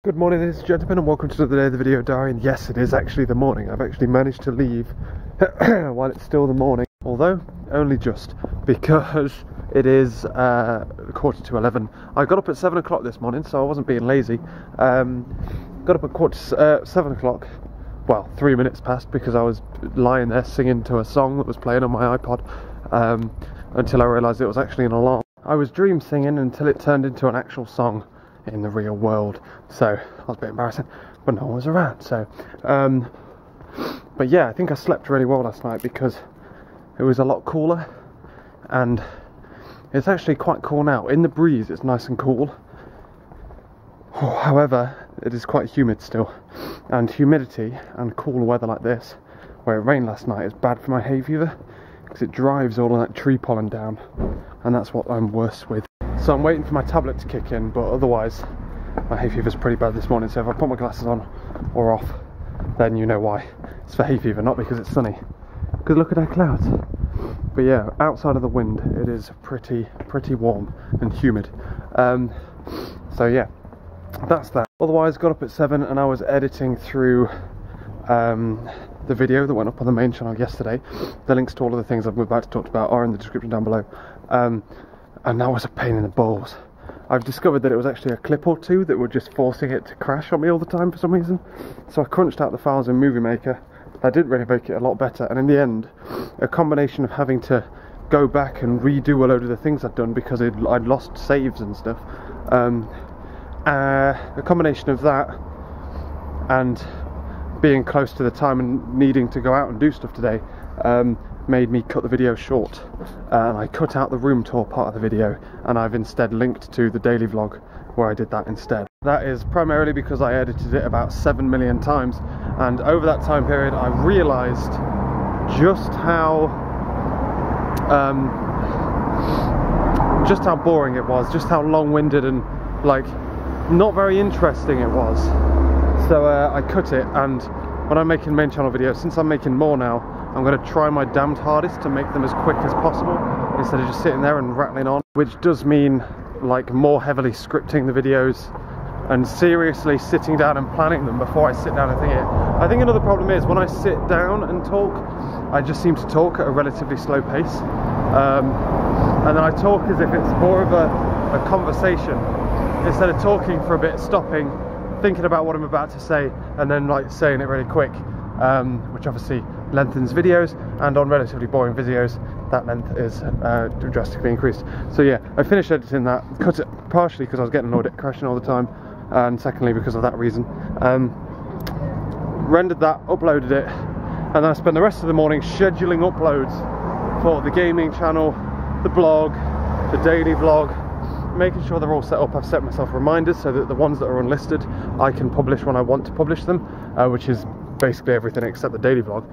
Good morning, ladies and gentlemen, and welcome to another day of the video diary. And yes, it is actually the morning. I've actually managed to leave while it's still the morning, although only just, because it is 11:15. I got up at 7 o'clock this morning, so I wasn't being lazy. Got up at 7 o'clock, well, 3 minutes past, because I was lying there singing to a song that was playing on my iPod, until I realised it was actually an alarm. I was dream singing until it turned into an actual song in the real world, so that was a bit embarrassing, but no one was around. So but yeah, I think I slept really well last night because it was a lot cooler, and it's actually quite cool now. In the breeze it's nice and cool. However, it is quite humid still, and humidity and cool weather like this, where it rained last night, is bad for my hay fever because it drives all of that tree pollen down, and that's what I'm worse with. So I'm waiting for my tablet to kick in, but otherwise my hay fever's pretty bad this morning, so if I put my glasses on or off, then you know why. It's for hay fever, not because it's sunny. Because look at our clouds. But yeah, outside of the wind it is pretty warm and humid. So yeah, that's that. Otherwise, got up at 7 and I was editing through the video that went up on the main channel yesterday. The links to all of the things I'm about to talk about are in the description down below. And that was a pain in the balls. I've discovered that it was actually a clip or two that were just forcing it to crash on me all the time for some reason. So I crunched out the files in Movie Maker. That did really make it a lot better, and in the end, a combination of having to go back and redo a load of the things I'd done because I'd lost saves and stuff, a combination of that and being close to the time and needing to go out and do stuff today, made me cut the video short, and I cut out the room tour part of the video, and I've instead linked to the daily vlog where I did that instead. That is primarily because I edited it about 7 million times, and over that time period I realised just how boring it was, just how long-winded and like not very interesting it was. So I cut it, and when I'm making main channel videos, since I'm making more now, I'm going to try my damned hardest to make them as quick as possible instead of just sitting there and rattling on, which does mean like more heavily scripting the videos and seriously sitting down and planning them before I sit down and think it. I think another problem is when I sit down and talk, I just seem to talk at a relatively slow pace, and then I talk as if it's more of a conversation instead of talking for a bit, stopping, thinking about what I'm about to say, and then like saying it really quick, which obviously lengthens videos, and on relatively boring videos that length is drastically increased. So yeah, I finished editing that, cut it partially because I was getting annoyed at crashing all the time, and secondly because of that reason. Rendered that, uploaded it, and then I spent the rest of the morning scheduling uploads for the gaming channel, the blog, the daily vlog, making sure they're all set up. I've set myself reminders so that the ones that are unlisted I can publish when I want to publish them, which is basically everything except the daily vlog,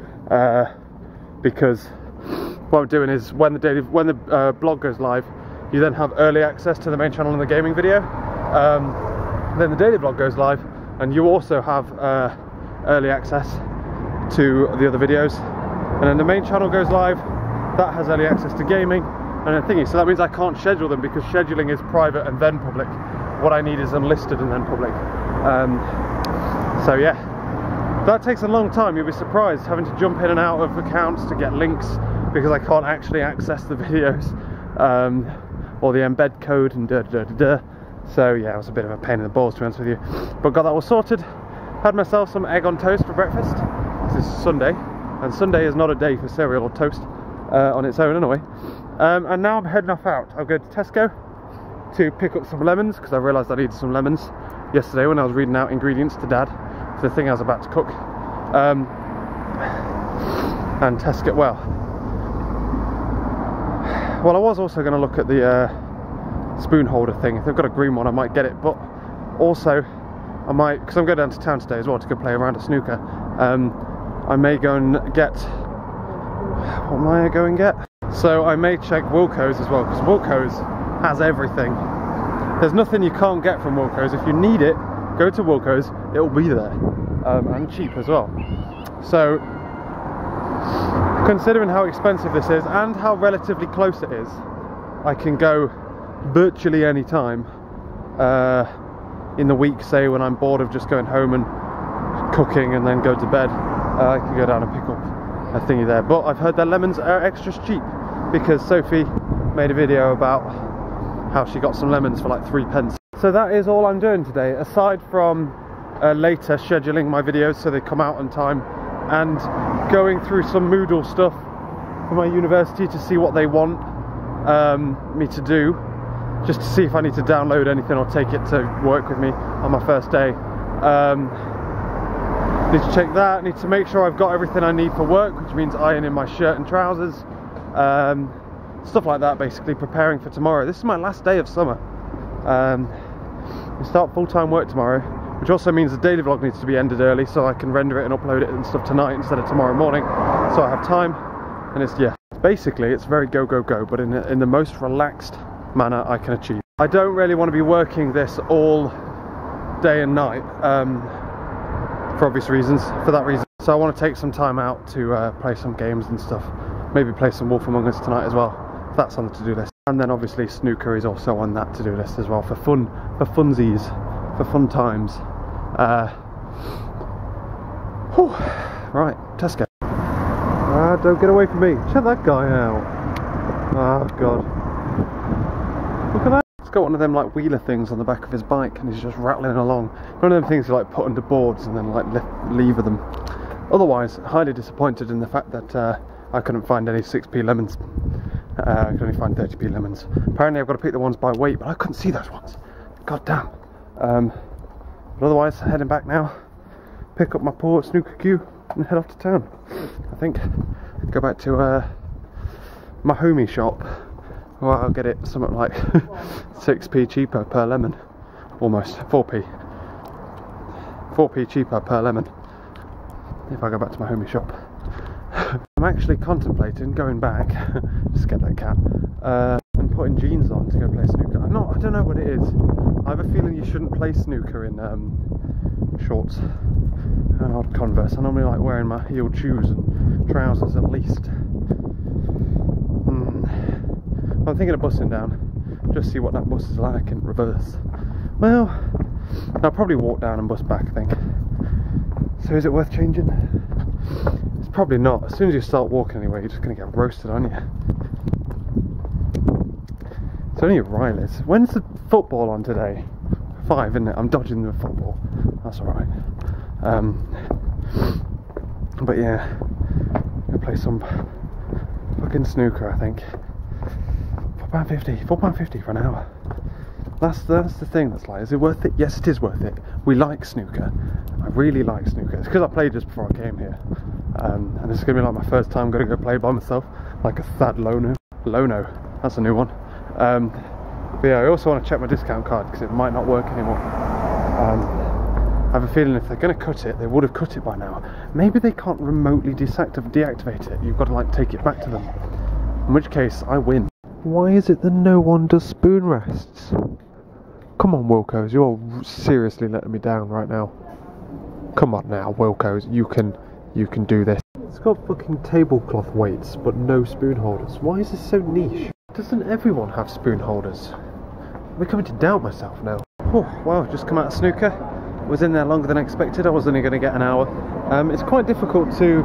because what I'm doing is when the blog goes live, you then have early access to the main channel and the gaming video. Then the daily vlog goes live, and you also have early access to the other videos, and then the main channel goes live, that has early access to gaming and then thingy. So that means I can't schedule them because scheduling is private and then public. What I need is unlisted and then public. So yeah, that takes a long time. You'll be surprised, having to jump in and out of accounts to get links because I can't actually access the videos, or the embed code and So yeah, it was a bit of a pain in the balls, to be honest with you, but got that all sorted. Had myself some egg on toast for breakfast. This is Sunday, and Sunday is not a day for cereal or toast on its own anyway. And now I'm heading off out. I'll go to Tesco to pick up some lemons, because I realised I needed some lemons yesterday when I was reading out ingredients to Dad for the thing I was about to cook. And Tesco, well, I was also going to look at the spoon holder thing. If they've got a green one I might get it, but also I might, because I'm going down to town today as well to go play around a snooker, I may go and get, what may I go and get? So I may check Wilko's as well, because Wilko's has everything. There's nothing you can't get from Wilko's. If you need it, go to Wilko's, it will be there, and cheap as well. So considering how expensive this is and how relatively close it is, I can go virtually any time. in the week, say when I'm bored of just going home and cooking and then go to bed, I can go down and pick up a thingy there. But I've heard their lemons are extra cheap because Sophie made a video about how she got some lemons for like 3p. So that is all I'm doing today, aside from later scheduling my videos so they come out on time, and going through some Moodle stuff for my university to see what they want me to do, just to see if I need to download anything or take it to work with me on my first day. Need to check that, need to make sure I've got everything I need for work, which means ironing my shirt and trousers, stuff like that, basically preparing for tomorrow. This is my last day of summer. We start full-time work tomorrow, which also means the daily vlog needs to be ended early so I can render it and upload it and stuff tonight instead of tomorrow morning, so I have time. And it's, yeah, basically it's very go go go, but in the most relaxed manner I can achieve. I don't really want to be working this all day and night, for obvious reasons, for that reason. So I want to take some time out to play some games and stuff. Maybe play some Wolf Among Us tonight as well. That's on the to-do list. And then obviously snooker is also on that to-do list as well, for fun, for funsies, for fun times. Right, Tesco. Don't get away from me. Check that guy out. Oh god. Look at that. He's got one of them like wheeler things on the back of his bike and he's just rattling along. One of them things you like put under boards and then like lever them. Otherwise, highly disappointed in the fact that I couldn't find any 6p lemons. I could only find 30p lemons. Apparently I've got to pick the ones by weight, but I couldn't see those ones. God damn. But otherwise, heading back now. Pick up my poor snooker cue and head off to town. I think go back to my homie shop, where I'll get it something like 6p cheaper per lemon, almost 4p cheaper per lemon if I go back to my homie shop. I'm actually contemplating going back, just get that cat, and putting jeans on to go play snooker. I don't know what it is. I have a feeling you shouldn't play snooker in shorts and odd Converse. I normally like wearing my heeled shoes and trousers at least. I'm thinking of bussing down, just see what that bus is like in reverse. Well, I'll probably walk down and bus back, I think. So is it worth changing? It's probably not. As soon as you start walking anyway, you're just going to get roasted, aren't you? It's only Riley's. When's the football on today? 5, isn't it? I'm dodging the football. That's alright. But yeah, I'm going to play some fucking snooker, I think. £4.50 for an hour. That's the thing that's like, is it worth it? Yes, it is worth it. We like snooker. I really like snooker. It's because I played just before I came here. And it's going to be like my first time going to go play by myself, like a Thad Lono. That's a new one. But yeah, I also want to check my discount card because it might not work anymore. I have a feeling if they're going to cut it, they would have cut it by now. Maybe they can't remotely deactivate it. You've got to like take it back to them. In which case, I win. Why is it that no one does spoon rests? Come on, Wilco's, you're seriously letting me down right now. Come on now, Wilco's, you can do this. It's got fucking tablecloth weights, but no spoon holders. Why is this so niche? Doesn't everyone have spoon holders? I'm becoming to doubt myself now. Oh, wow, just come out of snooker. Was in there longer than expected. I was only going to get an hour. It's quite difficult to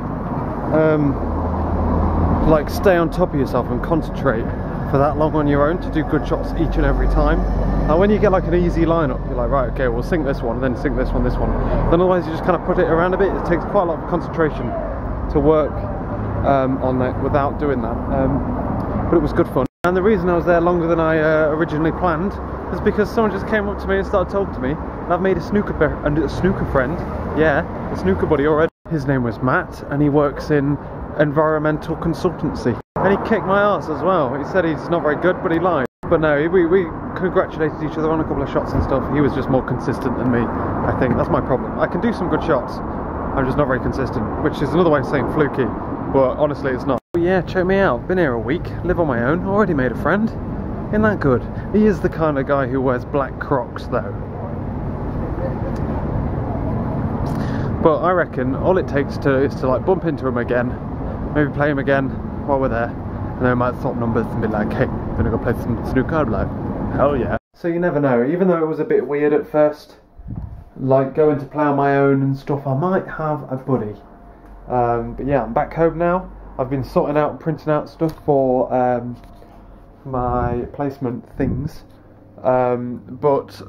like stay on top of yourself and concentrate for that long on your own to do good shots each and every time. And when you get like an easy lineup, you're like, right, okay, we'll sink this one, and then sink this one, this one. Then otherwise you just kind of put it around a bit. It takes quite a lot of concentration to work on that without doing that. But it was good fun. And the reason I was there longer than I originally planned is because someone just came up to me and started talking to me. And I've made a snooker friend. Yeah, a snooker buddy already. His name was Matt, and he works in environmental consultancy. And he kicked my ass as well. He said he's not very good, but he lied. But no, we congratulated each other on a couple of shots and stuff. He was just more consistent than me, I think. That's my problem. I can do some good shots. I'm just not very consistent, which is another way of saying fluky. But honestly, it's not. But yeah, check me out. Been here a week, live on my own, already made a friend. Isn't that good? He is the kind of guy who wears black Crocs, though. But I reckon all it takes is to like bump into him again, maybe play him again while we're there, and then we might swap numbers and be like, hey, gonna go play some snooker? I'd be like, hell yeah. So you never know, even though it was a bit weird at first, like going to play on my own and stuff, I might have a buddy. But yeah, I'm back home now. I've been sorting out and printing out stuff for my placement things. But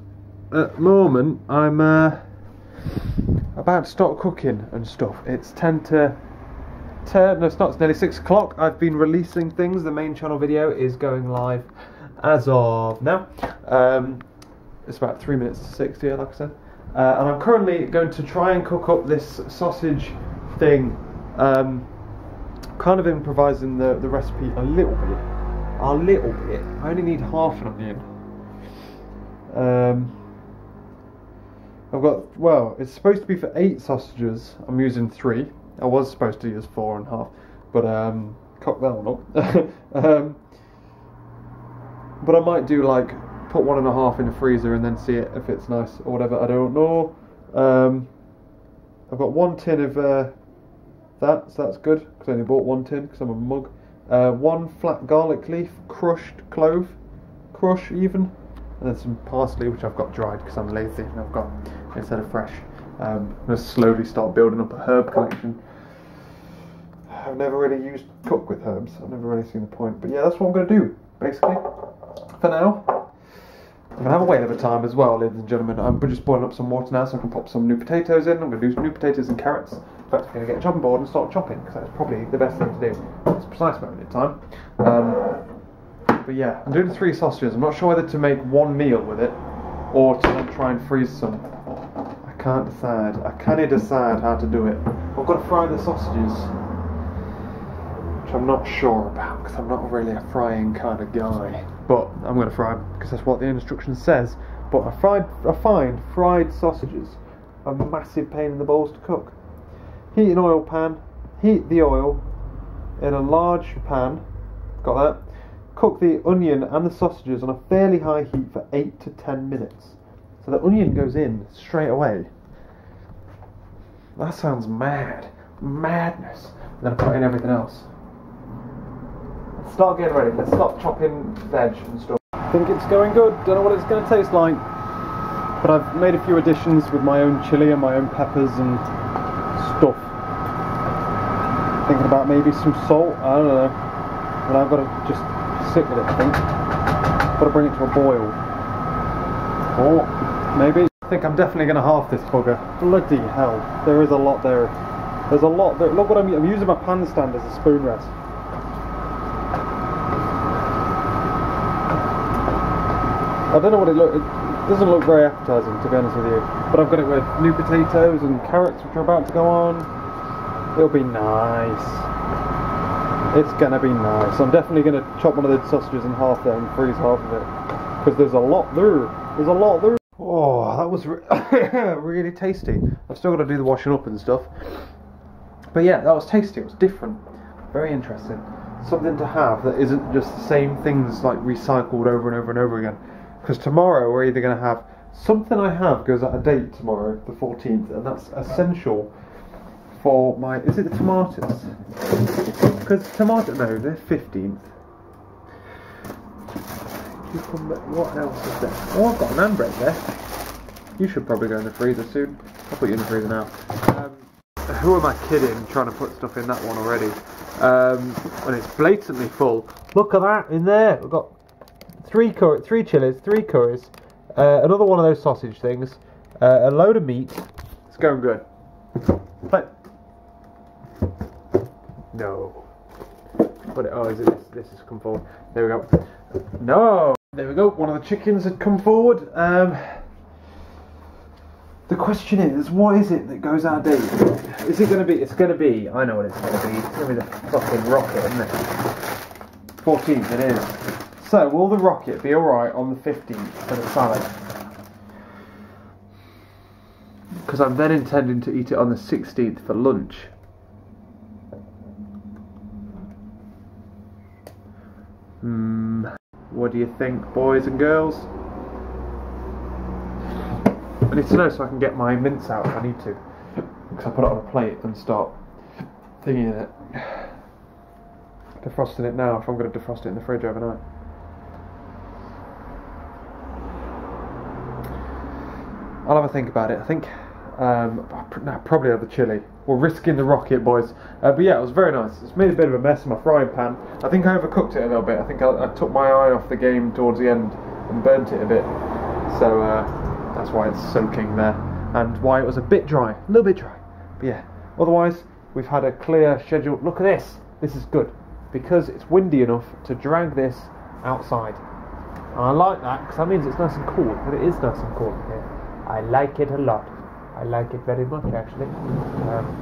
at the moment, I'm about to start cooking and stuff. It's 10 to 10, no it's not, it's nearly 6 o'clock. I've been releasing things. The main channel video is going live as of now. It's about 3 minutes to 6, yeah, like I said. And I'm currently going to try and cook up this sausage thing. Kind of improvising the recipe a little bit. I only need half an onion. I've got, well, it's supposed to be for 8 sausages. I'm using 3. I was supposed to use 4.5, but cock that one up. But I might do like put 1.5 in the freezer and then see it if it's nice or whatever. I don't know. I've got 1 tin of that, so that's good because I only bought 1 tin because I'm a mug. 1 flat garlic leaf, crushed clove, even. And then some parsley, which I've got dried because I'm lazy and I've got instead of fresh. I'm going to slowly start building up a herb collection. I've never really cooked with herbs. I've never really seen the point. But yeah, that's what I'm going to do, basically. For now, I'm going to have a whale of a time as well, ladies and gentlemen. I'm just boiling up some water now so I can pop some new potatoes in. I'm going to do some new potatoes and carrots. In fact, I'm going to get a chopping board and start chopping because that's probably the best thing to do at this precise moment in time. But yeah, I'm doing 3 sausages. I'm not sure whether to make one meal with it or to then try and freeze some. I can't decide. I can't decide how to do it. I've got to fry the sausages, which I'm not sure about because I'm not really a frying kind of guy. But I'm going to fry them because that's what the instruction says. But I find fried sausages a massive pain in the balls to cook. Heat an oil pan. Heat the oil in a large pan. Got that? Cook the onion and the sausages on a fairly high heat for 8 to 10 minutes. So the onion goes in straight away. That sounds mad. Madness. And then I put in everything else. Let's start getting ready. Let's start chopping veg and stuff. I think it's going good. Don't know what it's going to taste like. But I've made a few additions with my own chilli and my own peppers and stuff. Thinking about maybe some salt. I don't know. But I've got to just sit with it, I think. Got to bring it to a boil. Or maybe. I think I'm definitely going to halve this bugger. Bloody hell. There is a lot there. There's a lot there. Look what I'm using my pan stand as a spoon rest. I don't know what it looks. It doesn't look very appetizing, to be honest with you. But I've got it with new potatoes and carrots, which are about to go on. It'll be nice. It's gonna be nice. I'm definitely gonna chop one of the sausages in half there and freeze half of it because there's a lot there. There's a lot there. Oh, that was really tasty. I've still got to do the washing up and stuff. But yeah, that was tasty. It was different. Very interesting. Something to have that isn't just the same things like recycled over and over and over again. Because tomorrow we're either going to have something I have goes out of date tomorrow, the 14th, and that's essential for my. Is it the tomatoes? Because tomato, no, they're 15th. What else is there? Oh, I've got an handbrake there. You should probably go in the freezer soon. I'll put you in the freezer now. Who am I kidding? Trying to put stuff in that one already. And it's blatantly full. Look at that in there. We've got 3 chilies, 3 curries, another one of those sausage things, a load of meat. It's going good. But no. But oh, is it this has come forward? There we go. No. There we go. One of the chickens had come forward. The question is, what is it that goes out of date? Is it going to be? It's going to be. I know what it's going to be. It's going to be the fucking rocket, isn't it? 14th, it is. So, will the rocket be alright on the 15th for the salad? Because I'm then intending to eat it on the 16th for lunch. What do you think, boys and girls? I need to know so I can get my mince out if I need to. Because I put it on a plate and start thinking it. Defrosting it now if I'm going to defrost it in the fridge overnight. I'll have a think about it. I think probably have the chili. We're risking the rocket, boys. But yeah, it was very nice. It's made a bit of a mess in my frying pan. I think I overcooked it a little bit. I think I took my eye off the game towards the end and burnt it a bit. So that's why it's soaking there, and why it was a bit dry, a little bit dry. But yeah, otherwise we've had a clear schedule. Look at this. This is good because it's windy enough to drag this outside. And I like that because that means it's nice and cool. But it is nice and cool here. I like it a lot. I like it very much actually.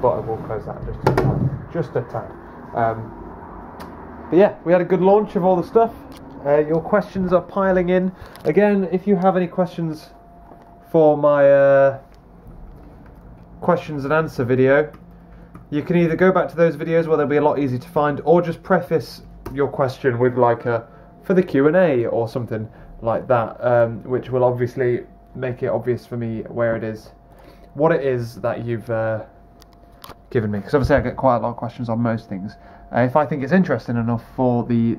But I will close that just a time. Just a time. But yeah, we had a good launch of all the stuff. Your questions are piling in. Again, if you have any questions for my questions and answer video, you can either go back to those videos where they'll be a lot easier to find, or just preface your question with like a for the Q&A or something like that, which will obviously make it obvious for me where it is, what it is that you've given me. Because obviously I get quite a lot of questions on most things. If I think it's interesting enough for the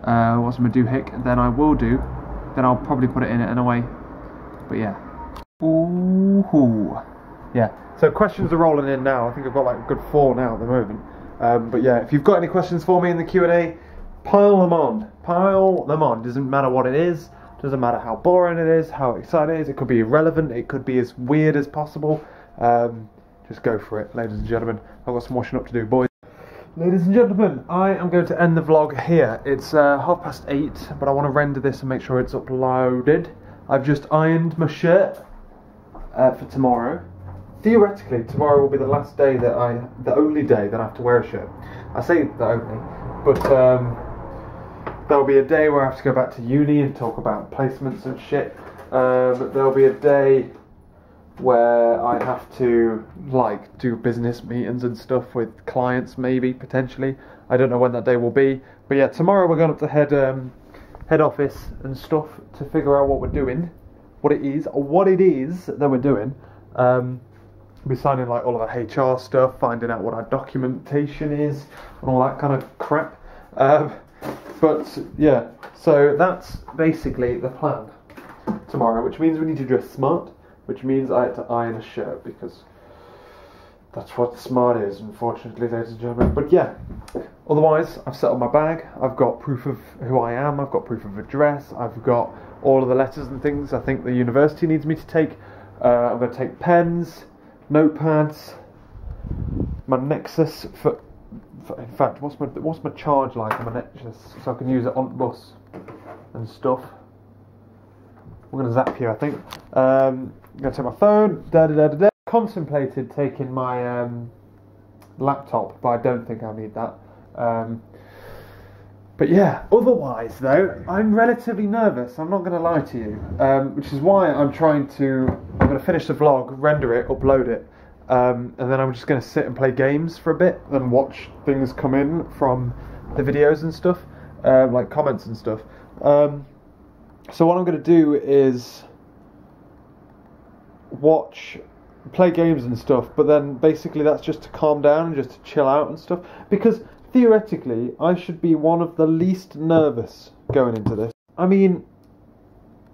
what's my do hick, then I will do. Then I'll probably put it in it in a way. But yeah. Ooh. Yeah. So questions are rolling in now. I think I've got like a good 4 now at the moment. But yeah, if you've got any questions for me in the Q&A, pile them on. Pile them on. Doesn't matter what it is. Doesn't matter how boring it is, how exciting it is. It could be irrelevant. It could be as weird as possible. Just go for it, ladies and gentlemen. I've got some washing up to do, boys. Ladies and gentlemen, I am going to end the vlog here. It's 8:30, but I want to render this and make sure it's uploaded. I've just ironed my shirt for tomorrow. Theoretically, tomorrow will be the last day that the only day that I have to wear a shirt. I say the only, but there'll be a day where I have to go back to uni and talk about placements and shit. There'll be a day where I have to like do business meetings and stuff with clients, maybe potentially. I don't know when that day will be, but yeah, tomorrow we're going up to head office and stuff to figure out what we're doing, what it is that we're doing. We'll be signing like all of our HR stuff, finding out what our documentation is and all that kind of crap. But yeah, so that's basically the plan tomorrow, which means we need to dress smart. Which means I had to iron a shirt because that's what smart is, unfortunately, ladies and gentlemen. But yeah, otherwise, I've settled my bag. I've got proof of who I am. I've got proof of address. I've got all of the letters and things I think the university needs me to take. I'm going to take pens, notepads, my Nexus in fact, what's my charge like on my Nexus, so I can use it on the bus and stuff. We're going to zap here, I think. I'm going to take my phone. Contemplated taking my laptop, but I don't think I'll need that. But yeah, otherwise though, I'm relatively nervous. I'm not going to lie to you, which is why I'm going to finish the vlog, render it, upload it, and then I'm just going to sit and play games for a bit and watch things come in from the videos and stuff, like comments and stuff. So what I'm going to do is play games and stuff, but then basically that's just to calm down and just to chill out and stuff, because theoretically I should be one of the least nervous going into this. I mean,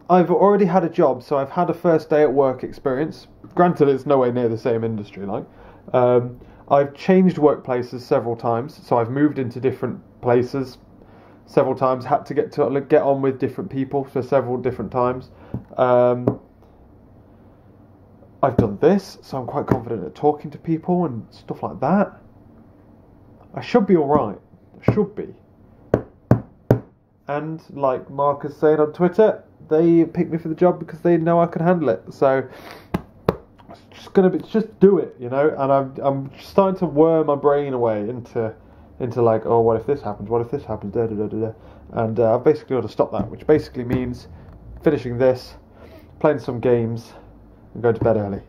I've already had a job, so I've had a first day at work experience. Granted, it's nowhere near the same industry, like. I've changed workplaces several times, so I've moved into different places several times, had to get on with different people for several different times. I've done this, so I'm quite confident at talking to people and stuff like that. I should be alright. I should be. And like Mark is saying on Twitter, they picked me for the job because they know I could handle it. So it's just do it, you know. And I'm starting to worm my brain away into like, oh, what if this happens? What if this happens? Da da da da. And I've basically got to stop that, which basically means finishing this, playing some games, and going to bed early.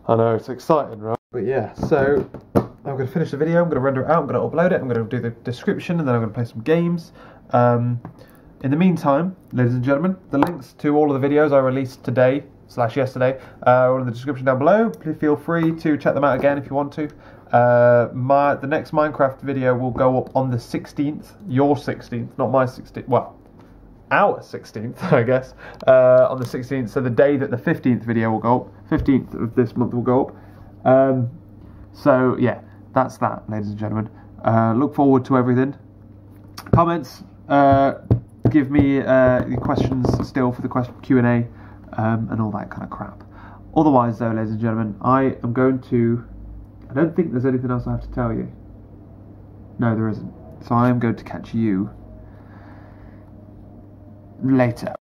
I know, it's exciting, right? But yeah, so I'm going to finish the video, I'm going to render it out, I'm going to upload it, I'm going to do the description, and then I'm going to play some games. In the meantime, ladies and gentlemen, the links to all of the videos I released today / yesterday are in the description down below. Please feel free to check them out again if you want to. The next Minecraft video will go up on the 16th, your 16th, not my 16th, well, our 16th, I guess, on the 16th, so the day that the 15th video will go up, 15th of this month will go up. So yeah, that's that, ladies and gentlemen. Look forward to everything. Comments, give me your questions still for the Q&A, and all that kind of crap. Otherwise though, ladies and gentlemen, I am going to, I don't think there's anything else I have to tell you. No, there isn't. So I am going to catch you later.